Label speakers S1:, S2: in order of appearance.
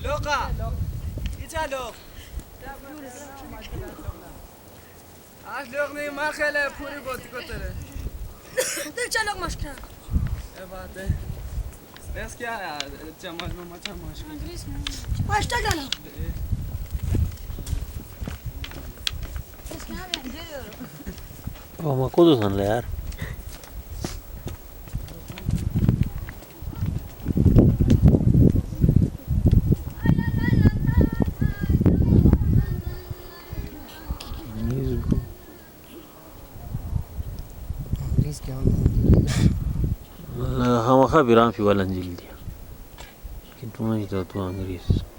S1: लोका इचा लोक आज लोग नहीं मार खेले पूरी बहुत को तेरे
S2: देख चलो मस्का
S1: ये बात है बस क्या यार चम्मच में मचा माश
S2: पास्ता डालो
S3: Ama kodusan la yaar. Hama khabiran fi wala njildi. Kintu ma jita tu Ingris.